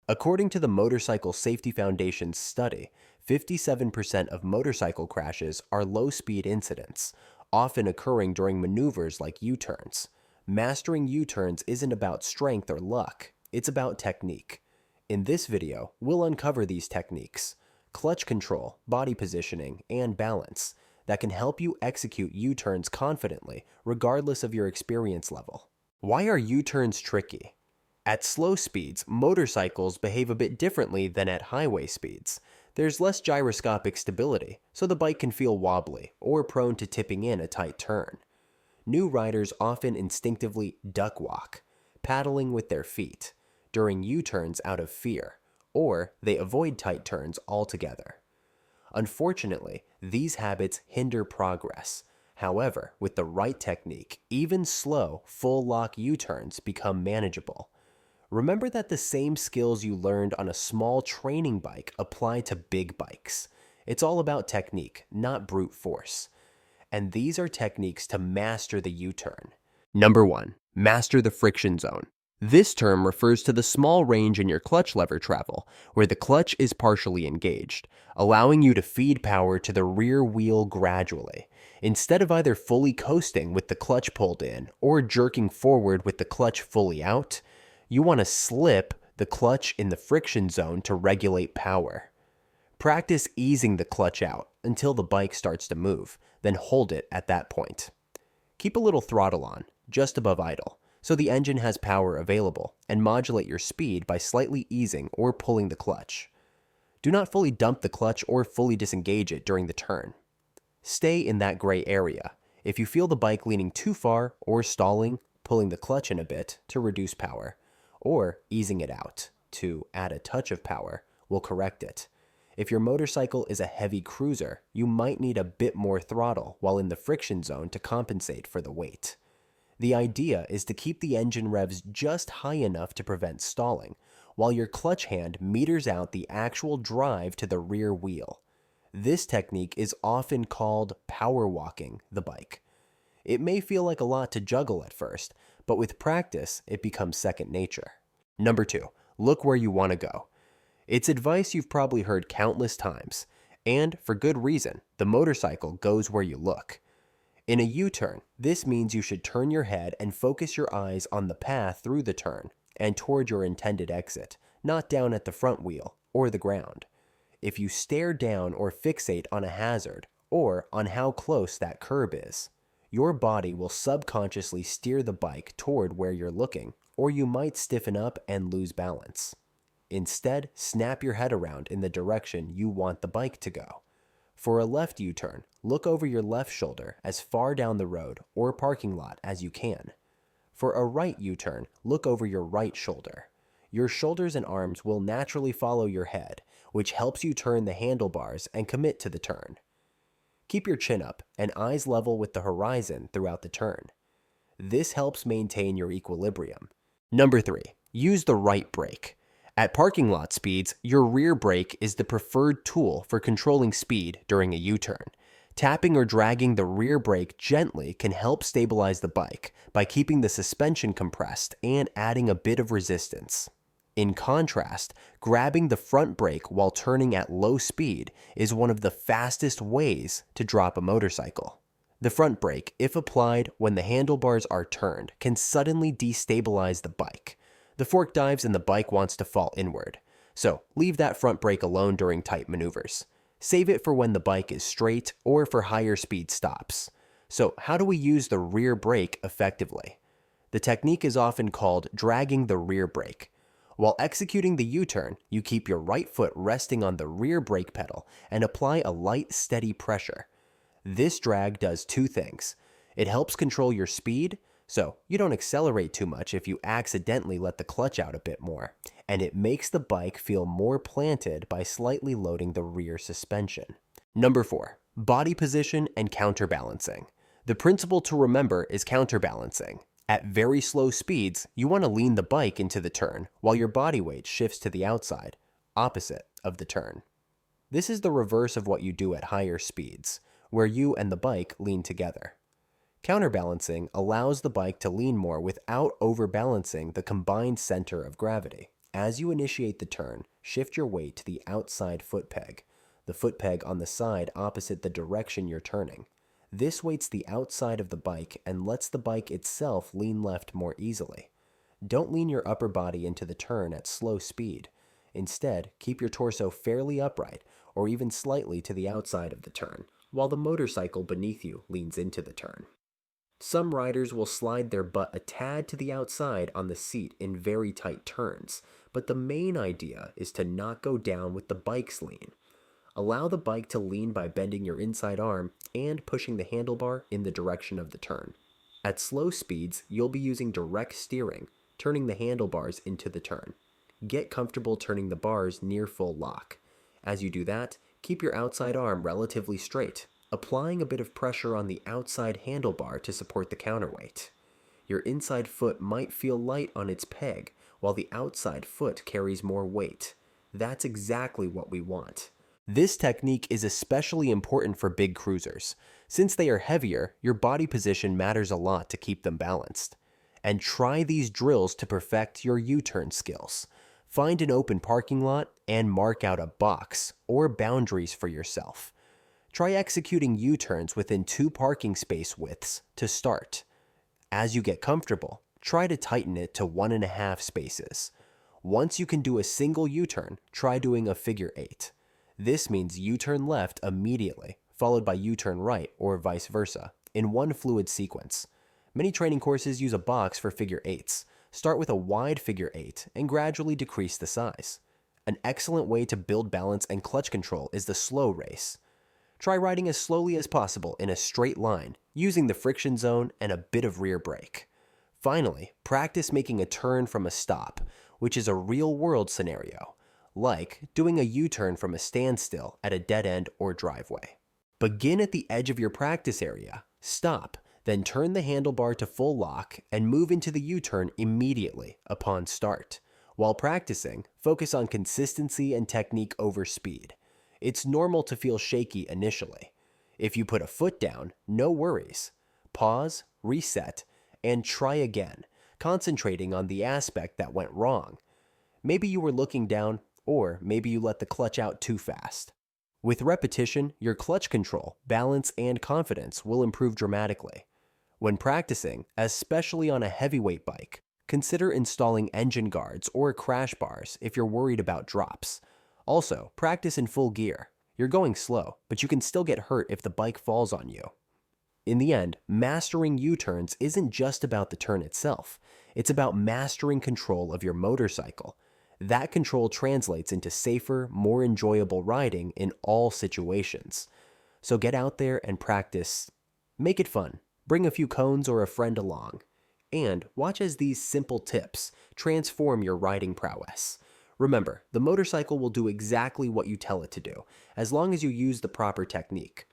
According to the Motorcycle Safety Foundation's study, 57% of motorcycle crashes are low-speed incidents, often occurring during maneuvers like U-turns. Mastering U-turns isn't about strength or luck, it's about technique. In this video, we'll uncover these techniques, clutch control, body positioning, and balance, that can help you execute U-turns confidently, regardless of your experience level. Why are U-turns tricky? At slow speeds, motorcycles behave a bit differently than at highway speeds. There's less gyroscopic stability, so the bike can feel wobbly or prone to tipping in a tight turn. New riders often instinctively duck walk, paddling with their feet, during U-turns out of fear, or they avoid tight turns altogether. Unfortunately, these habits hinder progress. However, with the right technique, even slow, full-lock U-turns become manageable. Remember that the same skills you learned on a small training bike apply to big bikes. It's all about technique, not brute force. And these are techniques to master the U-turn. Number 1. Master the friction zone. This term refers to the small range in your clutch lever travel, where the clutch is partially engaged, allowing you to feed power to the rear wheel gradually. Instead of either fully coasting with the clutch pulled in or jerking forward with the clutch fully out, you want to slip the clutch in the friction zone to regulate power. Practice easing the clutch out until the bike starts to move, then hold it at that point. Keep a little throttle on, just above idle, so the engine has power available, and modulate your speed by slightly easing or pulling the clutch. Do not fully dump the clutch or fully disengage it during the turn. Stay in that gray area. If you feel the bike leaning too far or stalling, pulling the clutch in a bit to reduce power, or easing it out to add a touch of power will correct it. If your motorcycle is a heavy cruiser, you might need a bit more throttle while in the friction zone to compensate for the weight. The idea is to keep the engine revs just high enough to prevent stalling, while your clutch hand meters out the actual drive to the rear wheel. This technique is often called power walking the bike. It may feel like a lot to juggle at first, but with practice, it becomes second nature. Number 2, look where you want to go. It's advice you've probably heard countless times, and for good reason. The motorcycle goes where you look. In a U-turn, this means you should turn your head and focus your eyes on the path through the turn and toward your intended exit, not down at the front wheel or the ground. If you stare down or fixate on a hazard or on how close that curb is, your body will subconsciously steer the bike toward where you're looking, or you might stiffen up and lose balance. Instead, snap your head around in the direction you want the bike to go. For a left U-turn, look over your left shoulder as far down the road or parking lot as you can. For a right U-turn, look over your right shoulder. Your shoulders and arms will naturally follow your head, which helps you turn the handlebars and commit to the turn. Keep your chin up and eyes level with the horizon throughout the turn. This helps maintain your equilibrium. Number 3, use the right brake. At parking lot speeds, your rear brake is the preferred tool for controlling speed during a U-turn. Tapping or dragging the rear brake gently can help stabilize the bike by keeping the suspension compressed and adding a bit of resistance. In contrast, grabbing the front brake while turning at low speed is one of the fastest ways to drop a motorcycle. The front brake, if applied when the handlebars are turned, can suddenly destabilize the bike. The fork dives and the bike wants to fall inward. So leave that front brake alone during tight maneuvers. Save it for when the bike is straight or for higher speed stops. So how do we use the rear brake effectively? The technique is often called dragging the rear brake. While executing the U-turn, you keep your right foot resting on the rear brake pedal and apply a light, steady pressure. This drag does two things. It helps control your speed, so you don't accelerate too much if you accidentally let the clutch out a bit more, and it makes the bike feel more planted by slightly loading the rear suspension. Number 4, body position and counterbalancing. The principle to remember is counterbalancing. At very slow speeds, you want to lean the bike into the turn while your body weight shifts to the outside, opposite of the turn. This is the reverse of what you do at higher speeds, where you and the bike lean together. Counterbalancing allows the bike to lean more without overbalancing the combined center of gravity. As you initiate the turn, shift your weight to the outside foot peg, the foot peg on the side opposite the direction you're turning. This weights the outside of the bike and lets the bike itself lean left more easily. Don't lean your upper body into the turn at slow speed. Instead, keep your torso fairly upright or even slightly to the outside of the turn, while the motorcycle beneath you leans into the turn. Some riders will slide their butt a tad to the outside on the seat in very tight turns, but the main idea is to not go down with the bike's lean. Allow the bike to lean by bending your inside arm and pushing the handlebar in the direction of the turn. At slow speeds, you'll be using direct steering, turning the handlebars into the turn. Get comfortable turning the bars near full lock. As you do that, keep your outside arm relatively straight, applying a bit of pressure on the outside handlebar to support the counterweight. Your inside foot might feel light on its peg, while the outside foot carries more weight. That's exactly what we want. This technique is especially important for big cruisers. Since they are heavier, your body position matters a lot to keep them balanced. And try these drills to perfect your U-turn skills. Find an open parking lot and mark out a box or boundaries for yourself. Try executing U-turns within 2 parking space widths to start. As you get comfortable, try to tighten it to 1.5 spaces. Once you can do a single U-turn, try doing a figure 8. This means U-turn left immediately, followed by U-turn right or vice versa, in one fluid sequence. Many training courses use a box for figure 8s. Start with a wide figure 8 and gradually decrease the size. An excellent way to build balance and clutch control is the slow race. Try riding as slowly as possible in a straight line, using the friction zone and a bit of rear brake. Finally, practice making a turn from a stop, which is a real-world scenario, like doing a U-turn from a standstill at a dead end or driveway. Begin at the edge of your practice area, stop, then turn the handlebar to full lock and move into the U-turn immediately upon start. While practicing, focus on consistency and technique over speed. It's normal to feel shaky initially. If you put a foot down, no worries. Pause, reset, and try again, concentrating on the aspect that went wrong. Maybe you were looking down, or maybe you let the clutch out too fast. With repetition, your clutch control, balance, and confidence will improve dramatically. When practicing, especially on a heavyweight bike, consider installing engine guards or crash bars if you're worried about drops. Also, practice in full gear. You're going slow, but you can still get hurt if the bike falls on you. In the end, mastering U-turns isn't just about the turn itself. It's about mastering control of your motorcycle. That control translates into safer, more enjoyable riding in all situations. So get out there and practice. Make it fun. Bring a few cones or a friend along. And watch as these simple tips transform your riding prowess. Remember, the motorcycle will do exactly what you tell it to do, as long as you use the proper technique.